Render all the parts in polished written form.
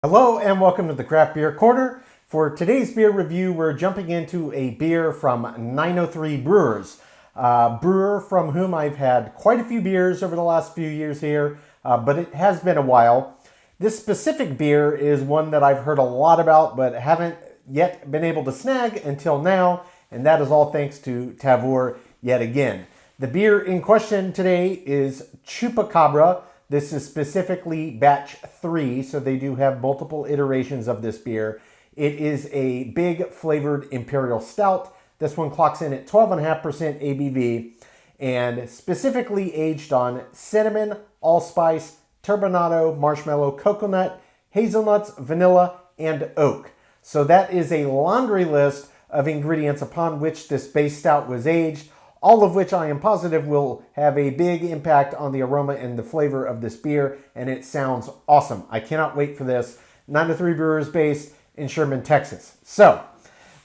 Hello and welcome to the Craft Beer Corner. For today's beer review, we're jumping into a beer from 903 Brewers. Brewer from whom I've had quite a few beers over the last few years here, but it has been a while. This specific beer is one that I've heard a lot about, but haven't yet been able to snag until now, and that is all thanks to Tavour yet again. The beer in question today is Chupacabra. This is specifically batch 3, so they do have multiple iterations of this beer. It is a big flavored Imperial Stout. This one clocks in at 12.5% ABV and specifically aged on cinnamon, allspice, turbinado, marshmallow, coconut, hazelnuts, vanilla, and oak. So that is a laundry list of ingredients upon which this base stout was aged, all of which I am positive will have a big impact on the aroma and the flavor of this beer, and it sounds awesome. I cannot wait for this. 903 Brewers based in Sherman, Texas. So,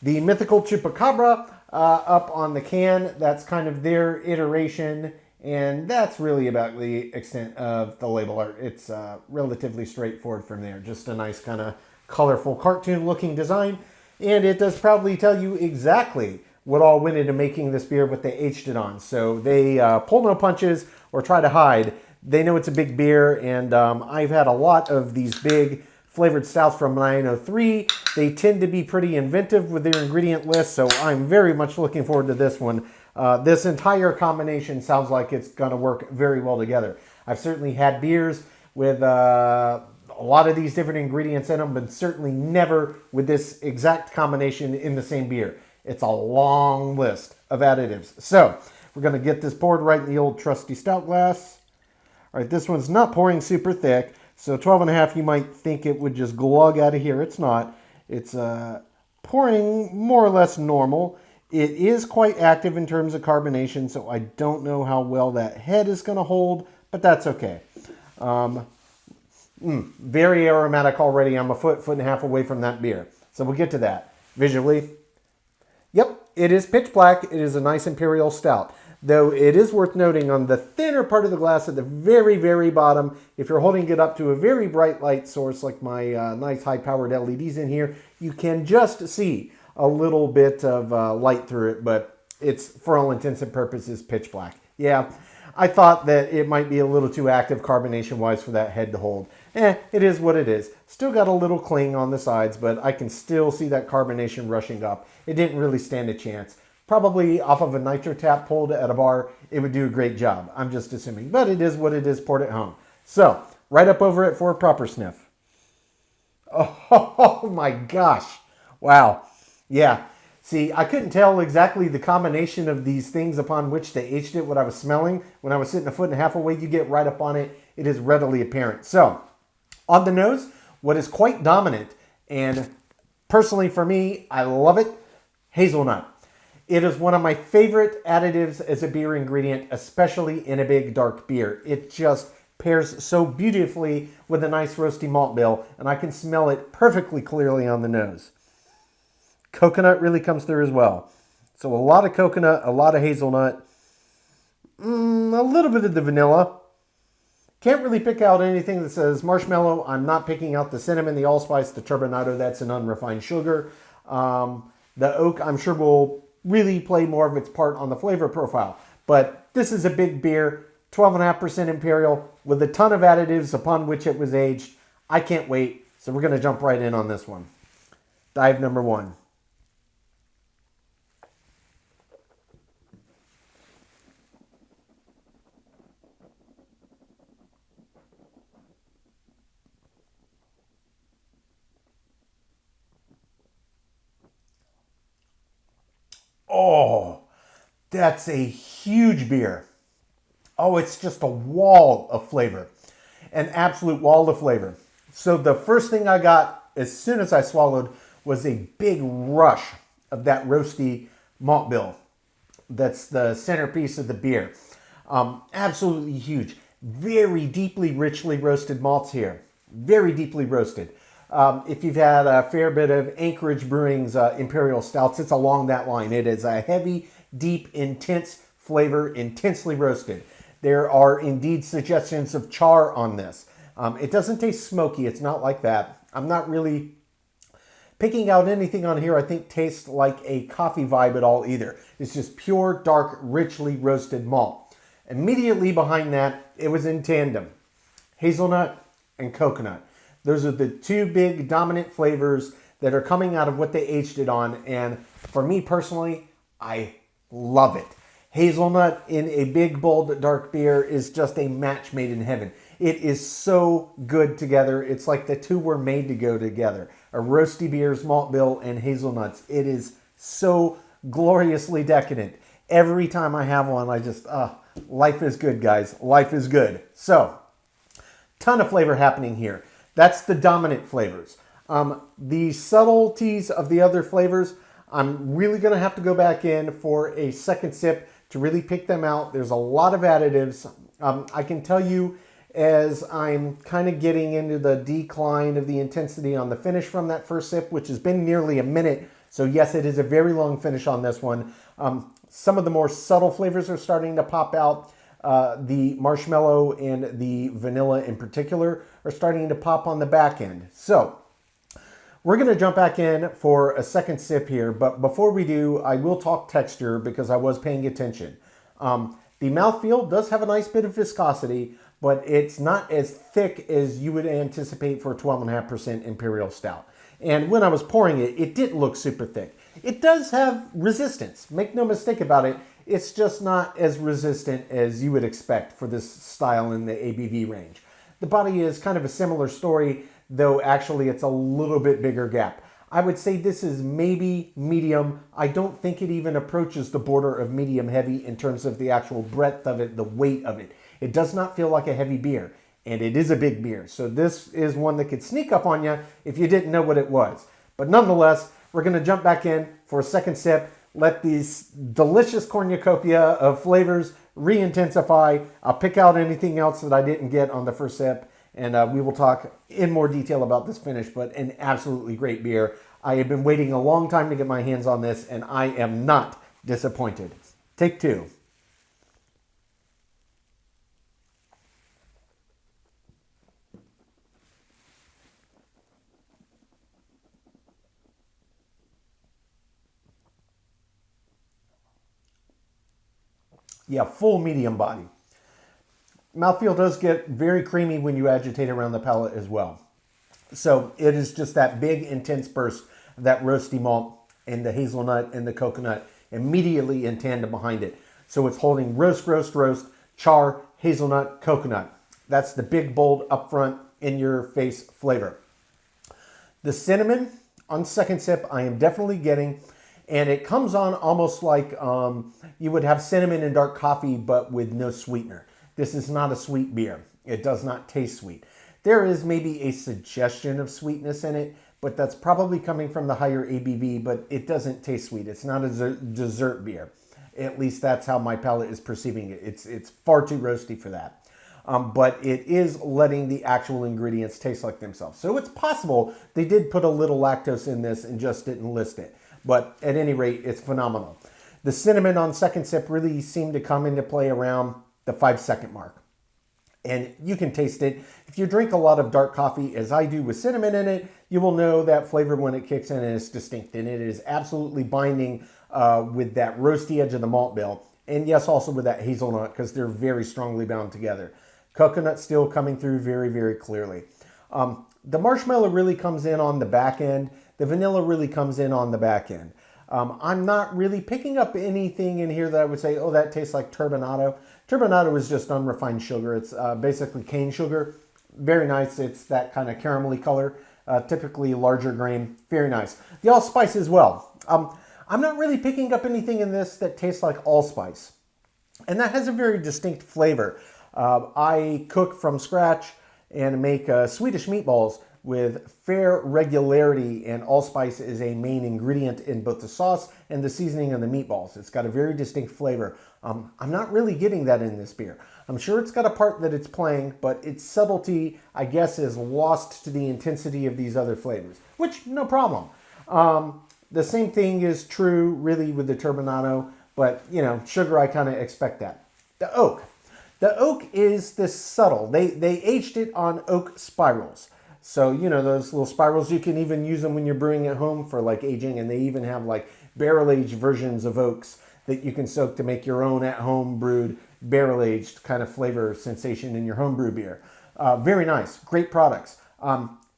the mythical Chupacabra up on the can, that's kind of their iteration, and that's really about the extent of the label art. It's relatively straightforward from there. Just a nice kind of colorful cartoon-looking design, and it does proudly tell you exactly what all went into making this beer, what they aged it on. So they pull no punches or try to hide. They know it's a big beer, and I've had a lot of these big flavored stouts from 903. They tend to be pretty inventive with their ingredient list, so I'm very much looking forward to this one. This entire combination sounds like it's going to work very well together. I've certainly had beers with a lot of these different ingredients in them, but certainly never with this exact combination in the same beer. It's a long list of additives. So we're going to get this poured right in the old trusty stout glass. All right, this one's not pouring super thick. So 12.5, you might think it would just glug out of here. It's not. It's pouring more or less normal. It is quite active in terms of carbonation, so I don't know how well that head is going to hold, but that's okay. Very aromatic already. I'm a foot and a half away from that beer. So we'll get to that. Visually, yep, it is pitch black. It is a nice Imperial Stout. Though it is worth noting on the thinner part of the glass at the very, very bottom, if you're holding it up to a very bright light source like my nice high-powered LEDs in here, you can just see a little bit of light through it, but it's, for all intents and purposes, pitch black. Yeah, I thought that it might be a little too active carbonation-wise for that head to hold. It is what it is. Still got a little cling on the sides, but I can still see that carbonation rushing up. It didn't really stand a chance. Probably off of a nitro tap pulled at a bar, it would do a great job. I'm just assuming. But it is what it is, poured at home. So, right up over it for a proper sniff. Oh my gosh. Wow. Yeah. See, I couldn't tell exactly the combination of these things upon which they aged it, what I was smelling. When I was sitting a foot and a half away, you get right up on it. It is readily apparent. So, on the nose, what is quite dominant, and personally for me, I love it, hazelnut. It is one of my favorite additives as a beer ingredient, especially in a big dark beer. It just pairs so beautifully with a nice roasty malt bill, and I can smell it perfectly clearly on the nose. Coconut really comes through as well. So a lot of coconut, a lot of hazelnut, a little bit of the vanilla. Can't really pick out anything that says marshmallow. I'm not picking out the cinnamon, the allspice, the turbinado. That's an unrefined sugar. The oak, I'm sure, will really play more of its part on the flavor profile. But this is a big beer, 12.5% Imperial, with a ton of additives upon which it was aged. I can't wait. So we're going to jump right in on this one. Dive number 1. Oh, that's a huge beer. Oh, it's just a wall of flavor. An absolute wall of flavor. So the first thing I got as soon as I swallowed was a big rush of that roasty malt bill. That's the centerpiece of the beer. Absolutely huge. Very deeply, richly roasted malts here. Very deeply roasted. If you've had a fair bit of Anchorage Brewing's Imperial Stouts, it's along that line. It is a heavy, deep, intense flavor, intensely roasted. There are indeed suggestions of char on this. It doesn't taste smoky. It's not like that. I'm not really picking out anything on here I think tastes like a coffee vibe at all either. It's just pure, dark, richly roasted malt. Immediately behind that, it was in tandem. Hazelnut and coconut. Those are the two big dominant flavors that are coming out of what they aged it on. And for me personally, I love it. Hazelnut in a big, bold, dark beer is just a match made in heaven. It is so good together. It's like the two were made to go together. A roasty beer's malt bill and hazelnuts. It is so gloriously decadent. Every time I have one, I just, life is good, guys. Life is good. So, ton of flavor happening here. That's the dominant flavors. The subtleties of the other flavors, I'm really going to have to go back in for a second sip to really pick them out. There's a lot of additives. I can tell you as I'm kind of getting into the decline of the intensity on the finish from that first sip, which has been nearly a minute. So yes, it is a very long finish on this one. Some of the more subtle flavors are starting to pop out. The marshmallow and the vanilla in particular are starting to pop on the back end. So we're going to jump back in for a second sip here, but before we do, I will talk texture because I was paying attention. The mouthfeel does have a nice bit of viscosity, but it's not as thick as you would anticipate for a 12.5% Imperial Stout. And when I was pouring it, it didn't look super thick. It does have resistance. Make no mistake about it. It's just not as resistant as you would expect for this style in the ABV range. The body is kind of a similar story, though actually it's a little bit bigger gap. I would say this is maybe medium. I don't think it even approaches the border of medium heavy in terms of the actual breadth of it, the weight of it. It does not feel like a heavy beer, and it is a big beer. So this is one that could sneak up on you if you didn't know what it was. But nonetheless, we're going to jump back in for a second sip, let these delicious cornucopia of flavors re-intensify. I'll pick out anything else that I didn't get on the first sip, and we will talk in more detail about this finish, but an absolutely great beer. I have been waiting a long time to get my hands on this, and I am not disappointed. Take two. Yeah, full medium body. Mouthfeel does get very creamy when you agitate around the palate as well. So it is just that big, intense burst of that roasty malt and the hazelnut and the coconut immediately in tandem behind it. So it's holding roast, roast, roast, char, hazelnut, coconut. That's the big, bold, upfront, in-your-face flavor. The cinnamon, on second sip, I am definitely getting, and it comes on almost like you would have cinnamon in dark coffee, but with no sweetener. This is not a sweet beer. It does not taste sweet. There is maybe a suggestion of sweetness in it, but that's probably coming from the higher ABV, but it doesn't taste sweet. It's not a dessert beer. At least that's how my palate is perceiving it. It's far too roasty for that. But it is letting the actual ingredients taste like themselves. So it's possible they did put a little lactose in this and just didn't list it. But at any rate, it's phenomenal. The cinnamon on second sip really seemed to come into play around the 5-second mark. And you can taste it. If you drink a lot of dark coffee, as I do with cinnamon in it, you will know that flavor when it kicks in and it's distinct. And it is absolutely binding with that roasty edge of the malt bill. And yes, also with that hazelnut, because they're very strongly bound together. Coconut still coming through very, very clearly. The marshmallow really comes in on the back end. The vanilla really comes in on the back end. I'm not really picking up anything in here that I would say, oh, that tastes like turbinado. Turbinado is just unrefined sugar. It's basically cane sugar. Very nice. It's that kind of caramelly color, typically larger grain. Very nice. The allspice as well. I'm not really picking up anything in this that tastes like allspice. And that has a very distinct flavor. I cook from scratch and make Swedish meatballs with fair regularity, and allspice is a main ingredient in both the sauce and the seasoning of the meatballs. It's got a very distinct flavor. I'm not really getting that in this beer. I'm sure it's got a part that it's playing, but its subtlety, I guess, is lost to the intensity of these other flavors, which, no problem. The same thing is true, really, with the turbinado, but, you know, sugar, I kind of expect that. The oak. The oak is this subtle. They aged it on oak spirals. So, you know, those little spirals, you can even use them when you're brewing at home for like aging, and they even have like barrel-aged versions of oaks that you can soak to make your own at-home brewed barrel-aged kind of flavor sensation in your home brew beer. Very nice, great products.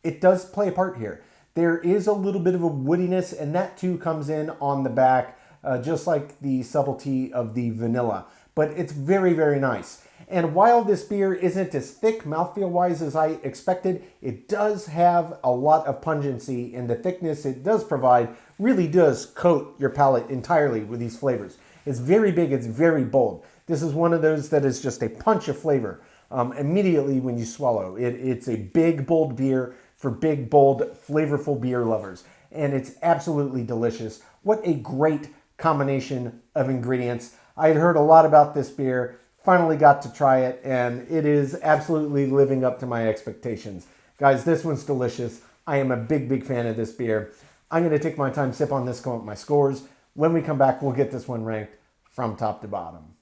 It does play a part here. There is a little bit of a woodiness, and that too comes in on the back, just like the subtlety of the vanilla. But it's very, very nice. And while this beer isn't as thick mouthfeel-wise as I expected, it does have a lot of pungency, and the thickness it does provide really does coat your palate entirely with these flavors. It's very big, it's very bold. This is one of those that is just a punch of flavor immediately when you swallow. It's a big, bold beer for big, bold, flavorful beer lovers. And it's absolutely delicious. What a great combination of ingredients. I had heard a lot about this beer, finally got to try it, and it is absolutely living up to my expectations. Guys, this one's delicious. I am a big, big fan of this beer. I'm going to take my time, sip on this, come up with my scores. When we come back, we'll get this one ranked from top to bottom.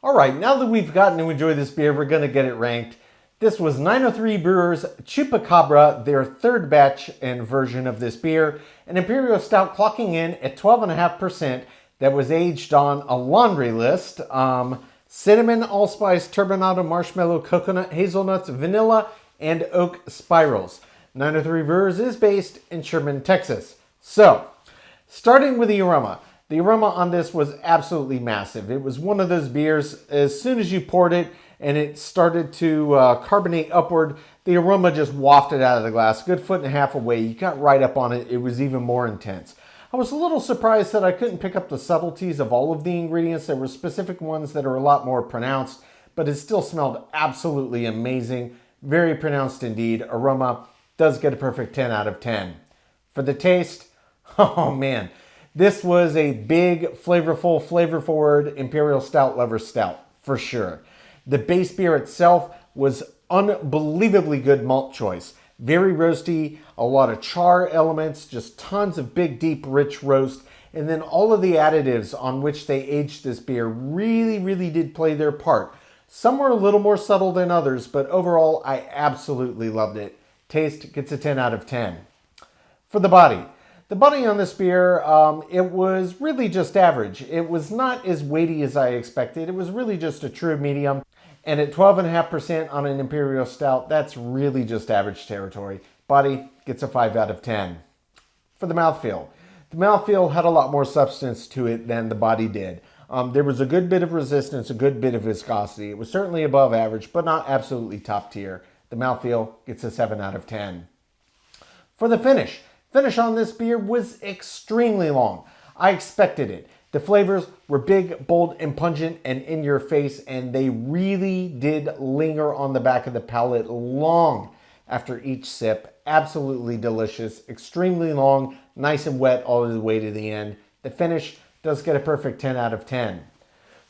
All right, now that we've gotten to enjoy this beer, we're going to get it ranked. This was 903 Brewers Chupacabra, their third batch and version of this beer. An Imperial Stout clocking in at 12.5% that was aged on a laundry list. Cinnamon, allspice, turbinado, marshmallow, coconut, hazelnuts, vanilla, and oak spirals. 903 Brewers is based in Sherman, Texas. So, starting with the aroma. The aroma on this was absolutely massive. It was one of those beers, as soon as you poured it and it started to carbonate upward, the aroma just wafted out of the glass. A good foot and a half away, you got right up on it. It was even more intense. I was a little surprised that I couldn't pick up the subtleties of all of the ingredients. There were specific ones that are a lot more pronounced, but it still smelled absolutely amazing. Very pronounced indeed. Aroma does get a perfect 10 out of 10. For the taste, oh man. This was a big, flavorful, flavor-forward Imperial Stout lover stout, for sure. The base beer itself was unbelievably good malt choice. Very roasty, a lot of char elements, just tons of big, deep, rich roast. And then all of the additives on which they aged this beer really, really did play their part. Some were a little more subtle than others, but overall, I absolutely loved it. Taste gets a 10 out of 10. For the body. The body on this beer, it was really just average. It was not as weighty as I expected. It was really just a true medium. And at 12.5% on an Imperial Stout, that's really just average territory. Body gets a 5 out of 10. For the mouthfeel. The mouthfeel had a lot more substance to it than the body did. There was a good bit of resistance, a good bit of viscosity. It was certainly above average, but not absolutely top tier. The mouthfeel gets a 7 out of 10. For the finish. Finish on this beer was extremely long. I expected it. The flavors were big, bold, and pungent and in your face, and they really did linger on the back of the palate long after each sip. Absolutely delicious, extremely long, nice and wet all the way to the end. The finish does get a perfect 10 out of 10.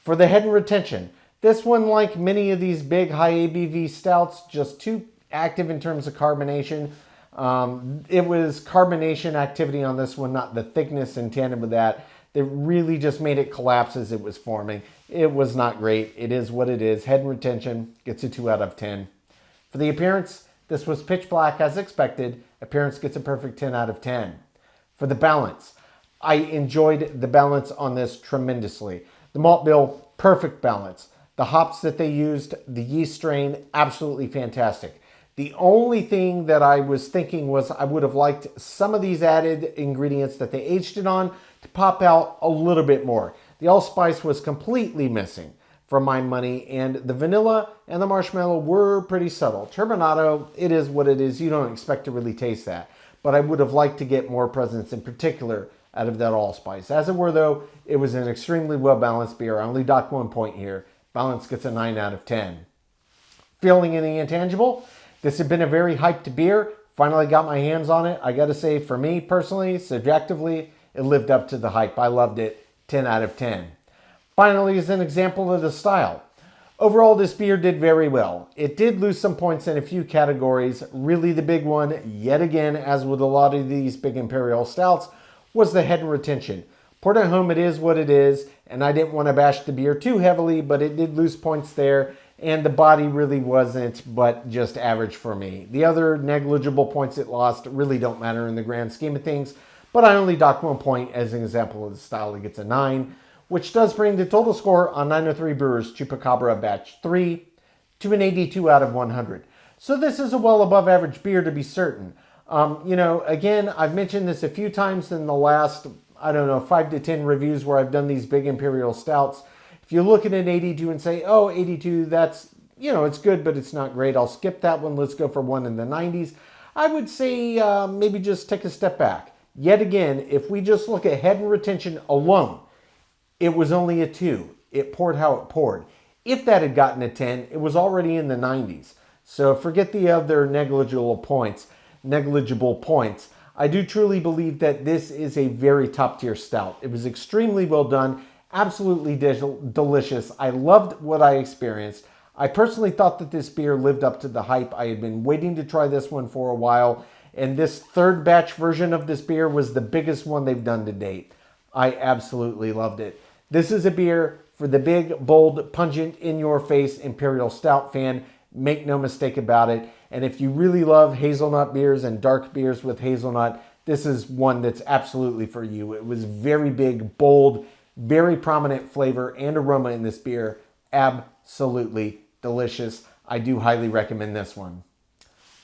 For the head and retention, this one, like many of these big high ABV stouts, just too active in terms of carbonation. It was carbonation activity on this one, not the thickness in tandem with that really just made it collapse as it was forming. It was not great. It is what it is. Head and retention gets a 2 out of 10. For the appearance, this was pitch black as expected. Appearance gets a perfect 10 out of 10. For the balance, I enjoyed the balance on this tremendously. The malt bill, perfect balance. The hops that they used, the yeast strain, absolutely fantastic. The only thing that I was thinking was I would have liked some of these added ingredients that they aged it on to pop out a little bit more. The allspice was completely missing for my money, and the vanilla and the marshmallow were pretty subtle. Turbinado, it is what it is. You don't expect to really taste that. But I would have liked to get more presence in particular out of that allspice. As it were though, it was an extremely well-balanced beer. I only docked 1 point here. Balance gets a 9 out of 10. Feeling any intangible? This had been a very hyped beer. Finally got my hands on it. I gotta say, for me personally, subjectively, it lived up to the hype. I loved it. 10 out of 10. Finally, as an example of the style. Overall, this beer did very well. It did lose some points in a few categories. Really the big one, yet again, as with a lot of these big Imperial Stouts, was the head and retention. Poured at home, it is what it is, and I didn't want to bash the beer too heavily, but it did lose points there, and the body really wasn't, but just average for me. The other negligible points it lost really don't matter in the grand scheme of things, but I only docked 1 point as an example of the style. It gets a 9, which does bring the total score on 903 Brewers Chupacabra Batch 3 to an 82 out of 100. So this is a well above average beer to be certain. Again, I've mentioned this a few times in the last, 5 to 10 reviews where I've done these big Imperial Stouts. If you look at an 82 and say, oh, 82, that's, it's good, but it's not great, I'll skip that one. Let's go for one in the 90s. I would say maybe just take a step back. Yet again, if we just look at head and retention alone, it was only a 2. It poured how it poured. If that had gotten a 10, it was already in the 90s. So forget the other negligible points. I do truly believe that this is a very top tier stout. It was extremely well done, absolutely delicious. I loved what I experienced. I personally thought that this beer lived up to the hype. I had been waiting to try this one for a while, and this third batch version of this beer was the biggest one they've done to date. I absolutely loved it. This is a beer for the big, bold, pungent, in-your-face Imperial Stout fan. Make no mistake about it. And if you really love hazelnut beers and dark beers with hazelnut, this is one that's absolutely for you. It was very big, bold, very prominent flavor and aroma in this beer. Absolutely delicious. I do highly recommend this one.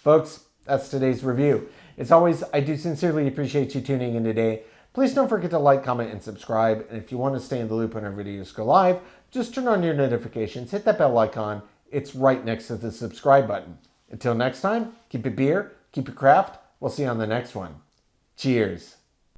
Folks, that's today's review. As always, I do sincerely appreciate you tuning in today. Please don't forget to like, comment, and subscribe. And if you want to stay in the loop when our videos go live, just turn on your notifications, hit that bell icon. It's right next to the subscribe button. Until next time, keep it beer, keep it craft. We'll see you on the next one. Cheers.